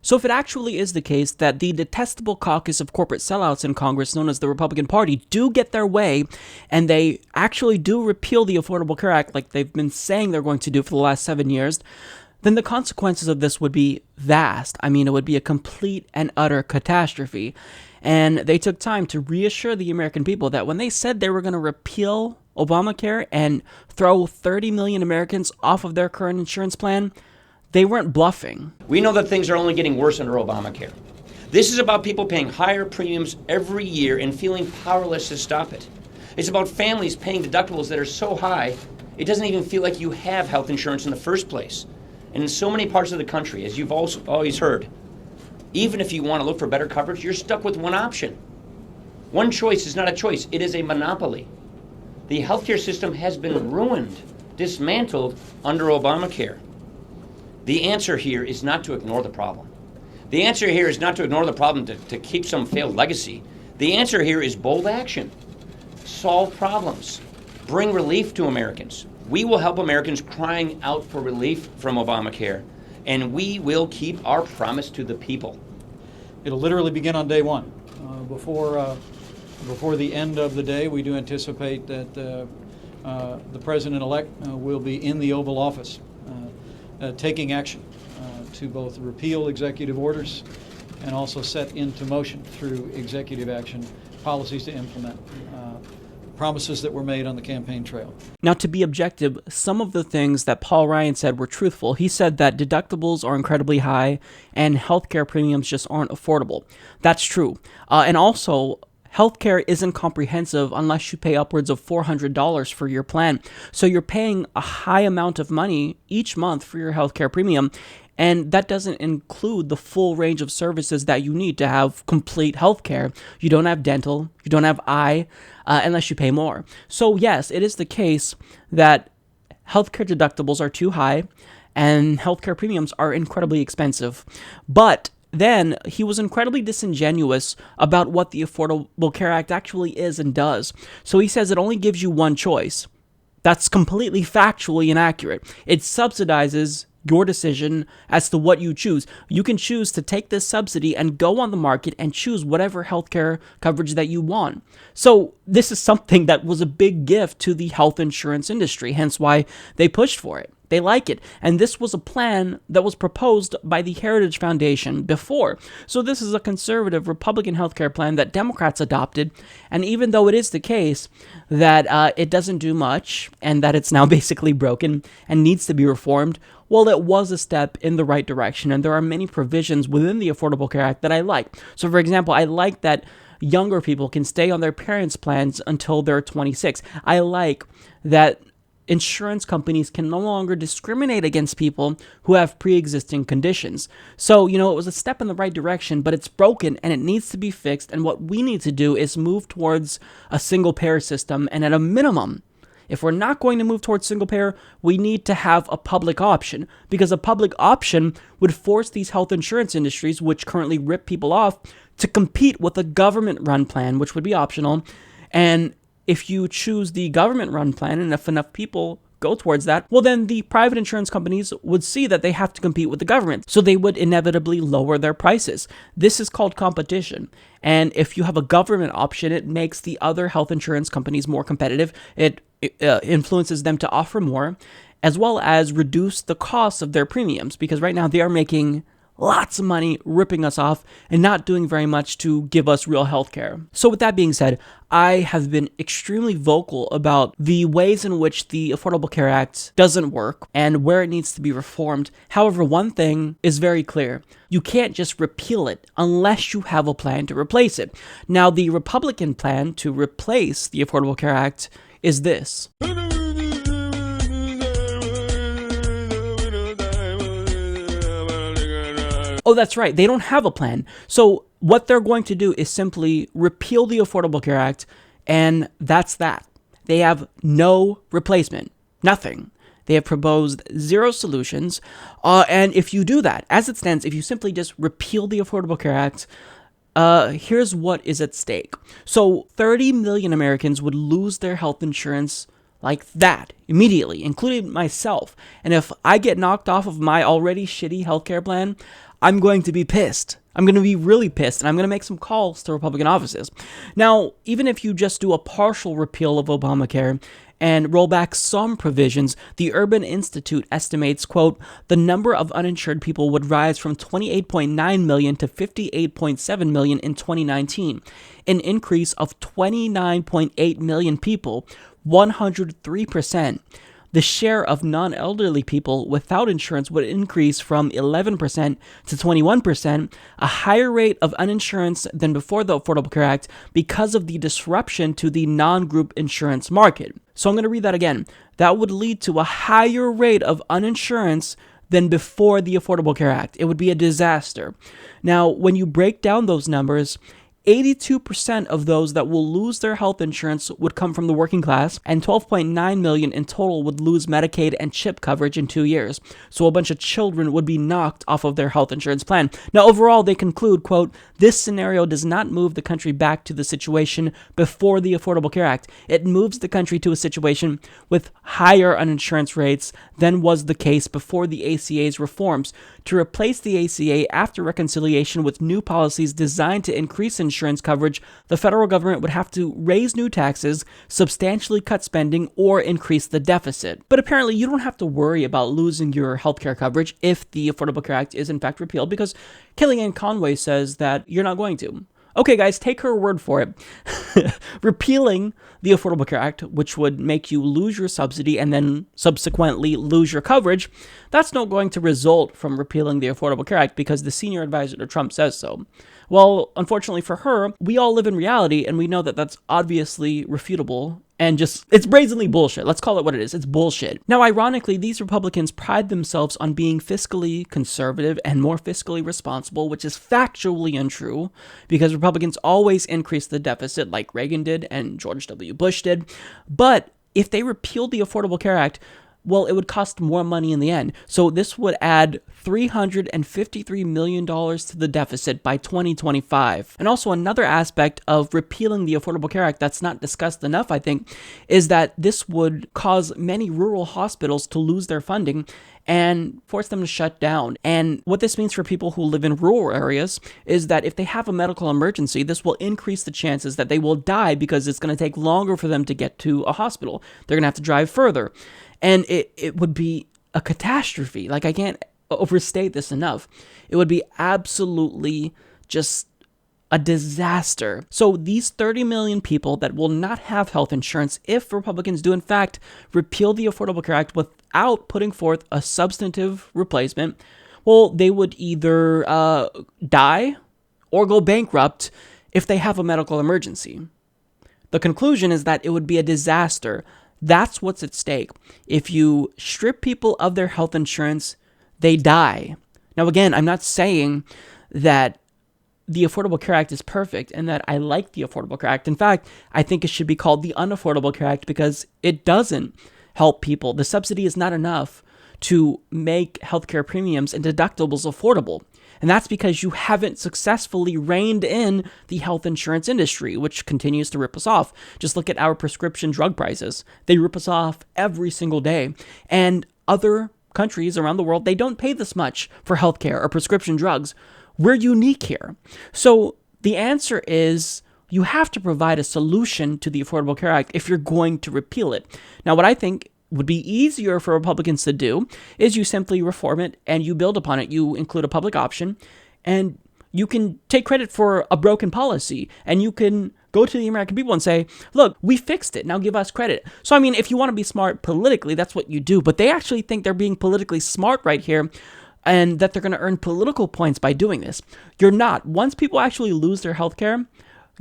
So if it actually is the case that the detestable caucus of corporate sellouts in Congress, known as the Republican Party, do get their way, and they actually do repeal the Affordable Care Act like they've been saying they're going to do for the last 7 years, then the consequences of this would be vast. I mean, it would be a complete and utter catastrophe. And they took time to reassure the American people that when they said they were going to repeal Obamacare and throw 30 million Americans off of their current insurance plan, they weren't bluffing. We know that things are only getting worse under Obamacare. This is about people paying higher premiums every year and feeling powerless to stop it. It's about families paying deductibles that are so high, it doesn't even feel like you have health insurance in the first place. And in so many parts of the country, as you've also always heard, even if you want to look for better coverage, you're stuck with one option. One choice is not a choice, it is a monopoly. The healthcare system has been ruined, dismantled under Obamacare. The answer here is not to ignore the problem. The answer here is not to ignore the problem to keep some failed legacy. The answer here is bold action. Solve problems. Bring relief to Americans. We will help Americans crying out for relief from Obamacare, and we will keep our promise to the people. It'll literally begin on day one. Before the end of the day, we do anticipate that the president-elect will be in the Oval Office taking action to both repeal executive orders and also set into motion through executive action policies to implement promises that were made on the campaign trail. Now, to be objective, some of the things that Paul Ryan said were truthful. He said that deductibles are incredibly high and healthcare premiums just aren't affordable. That's true. And also, healthcare isn't comprehensive unless you pay upwards of $400 for your plan. So you're paying a high amount of money each month for your healthcare premium, and that doesn't include the full range of services that you need to have complete healthcare. You don't have dental, you don't have eye, unless you pay more. So yes, it is the case that healthcare deductibles are too high and healthcare premiums are incredibly expensive. But then he was incredibly disingenuous about what the Affordable Care Act actually is and does. So he says it only gives you one choice. That's completely factually inaccurate. It subsidizes your decision as to what you choose. You can choose to take this subsidy and go on the market and choose whatever healthcare coverage that you want. So this is something that was a big gift to the health insurance industry, hence why they pushed for it. They like it. And this was a plan that was proposed by the Heritage Foundation before. So this is a conservative Republican healthcare plan that Democrats adopted. And even though it is the case that it doesn't do much and that it's now basically broken and needs to be reformed, well, it was a step in the right direction. And there are many provisions within the Affordable Care Act that I like. So for example, I like that younger people can stay on their parents' plans until they're 26. I like that insurance companies can no longer discriminate against people who have pre-existing conditions. So, it was a step in the right direction, but it's broken and it needs to be fixed. And what we need to do is move towards a single-payer system. And at a minimum, if we're not going to move towards single-payer, we need to have a public option, because a public option would force these health insurance industries, which currently rip people off, to compete with a government-run plan, which would be optional. And if you choose the government-run plan, and if enough people go towards that, well, then the private insurance companies would see that they have to compete with the government. So they would inevitably lower their prices. This is called competition. And if you have a government option, it makes the other health insurance companies more competitive. It influences them to offer more, as well as reduce the cost of their premiums, because right now they are making lots of money ripping us off and not doing very much to give us real health care. So with that being said, I have been extremely vocal about the ways in which the Affordable Care Act doesn't work and where it needs to be reformed. However, one thing is very clear. You can't just repeal it unless you have a plan to replace it. Now, the Republican plan to replace the Affordable Care Act is this. Oh, that's right. They don't have a plan. So what they're going to do is simply repeal the Affordable Care Act, and that's that. They have no replacement. Nothing. They have proposed zero solutions. And if you do that, as it stands, if you simply just repeal the Affordable Care Act, here's what is at stake. So 30 million Americans would lose their health insurance like that, immediately, including myself. And if I get knocked off of my already shitty healthcare plan, I'm going to be pissed. I'm going to be really pissed, and I'm going to make some calls to Republican offices. Now, even if you just do a partial repeal of Obamacare and roll back some provisions, the Urban Institute estimates, quote, the number of uninsured people would rise from 28.9 million to 58.7 million in 2019, an increase of 29.8 million people, 103%. The share of non-elderly people without insurance would increase from 11% to 21%, a higher rate of uninsurance than before the Affordable Care Act because of the disruption to the non-group insurance market. So I'm going to read that again. That would lead to a higher rate of uninsurance than before the Affordable Care Act. It would be a disaster. Now, when you break down those numbers, 82% of those that will lose their health insurance would come from the working class, and 12.9 million in total would lose Medicaid and CHIP coverage in 2 years. So a bunch of children would be knocked off of their health insurance plan. Now, overall, they conclude, quote, this scenario does not move the country back to the situation before the Affordable Care Act. It moves the country to a situation with higher uninsurance rates than was the case before the ACA's reforms. To replace the ACA after reconciliation with new policies designed to increase insurance coverage, the federal government would have to raise new taxes, substantially cut spending, or increase the deficit. But apparently, you don't have to worry about losing your healthcare coverage if the Affordable Care Act is in fact repealed, because Kellyanne Conway says that you're not going to. Okay, guys, take her word for it. Repealing the Affordable Care Act, which would make you lose your subsidy and then subsequently lose your coverage, that's not going to result from repealing the Affordable Care Act because the senior advisor to Trump says so. Well, unfortunately for her, we all live in reality, and we know that that's obviously refutable and just, it's brazenly bullshit. Let's call it what it is. It's bullshit. Now, ironically, these Republicans pride themselves on being fiscally conservative and more fiscally responsible, which is factually untrue, because Republicans always increase the deficit like Reagan did and George W. Bush did. But if they repealed the Affordable Care Act, well, it would cost more money in the end. So this would add $353 million to the deficit by 2025. And also another aspect of repealing the Affordable Care Act that's not discussed enough, I think, is that this would cause many rural hospitals to lose their funding and force them to shut down. And what this means for people who live in rural areas is that if they have a medical emergency, this will increase the chances that they will die because it's going to take longer for them to get to a hospital. They're going to have to drive further. And it would be a catastrophe. Like, I can't overstate this enough. It would be absolutely just a disaster. So these 30 million people that will not have health insurance if Republicans do in fact repeal the Affordable Care Act without putting forth a substantive replacement, well, they would either die or go bankrupt if they have a medical emergency. The conclusion is that it would be a disaster. That's what's at stake. If you strip people of their health insurance, they die. Now, again, I'm not saying that the Affordable Care Act is perfect and that I like the Affordable Care Act. In fact, I think it should be called the Unaffordable Care Act because it doesn't help people. The subsidy is not enough to make healthcare premiums and deductibles affordable. And that's because you haven't successfully reined in the health insurance industry, which continues to rip us off. Just look at our prescription drug prices. They rip us off every single day. And other countries around the world, they don't pay this much for healthcare or prescription drugs. We're unique here. So the answer is you have to provide a solution to the Affordable Care Act if you're going to repeal it. Now, what I think would be easier for Republicans to do is you simply reform it and you build upon it. You include a public option and you can take credit for a broken policy and you can go to the American people and say, look, we fixed it. Now give us credit. So, I mean, if you want to be smart politically, that's what you do. But they actually think they're being politically smart right here and that they're going to earn political points by doing this. You're not. Once people actually lose their health care,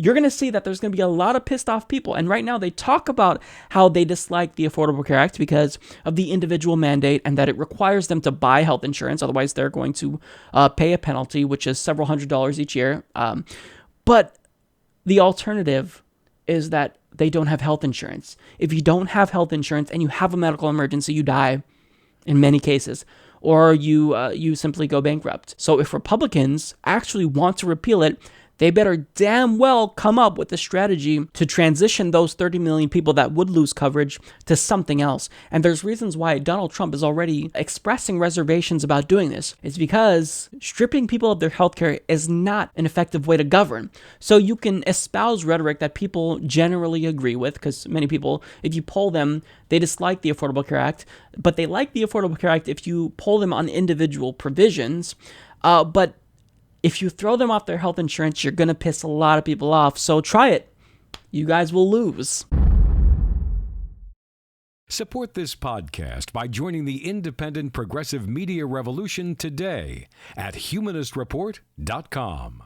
you're going to see that there's going to be a lot of pissed off people. And right now they talk about how they dislike the Affordable Care Act because of the individual mandate and that it requires them to buy health insurance. Otherwise, they're going to pay a penalty, which is several $100s each year. But the alternative is that they don't have health insurance. If you don't have health insurance and you have a medical emergency, you die in many cases, or you simply go bankrupt. So if Republicans actually want to repeal it, they better damn well come up with a strategy to transition those 30 million people that would lose coverage to something else. And there's reasons why Donald Trump is already expressing reservations about doing this. It's because stripping people of their healthcare is not an effective way to govern. So you can espouse rhetoric that people generally agree with, because many people, if you poll them, they dislike the Affordable Care Act, but they like the Affordable Care Act if you poll them on individual provisions. But if you throw them off their health insurance, you're going to piss a lot of people off. So try it. You guys will lose. Support this podcast by joining the independent progressive media revolution today at humanistreport.com.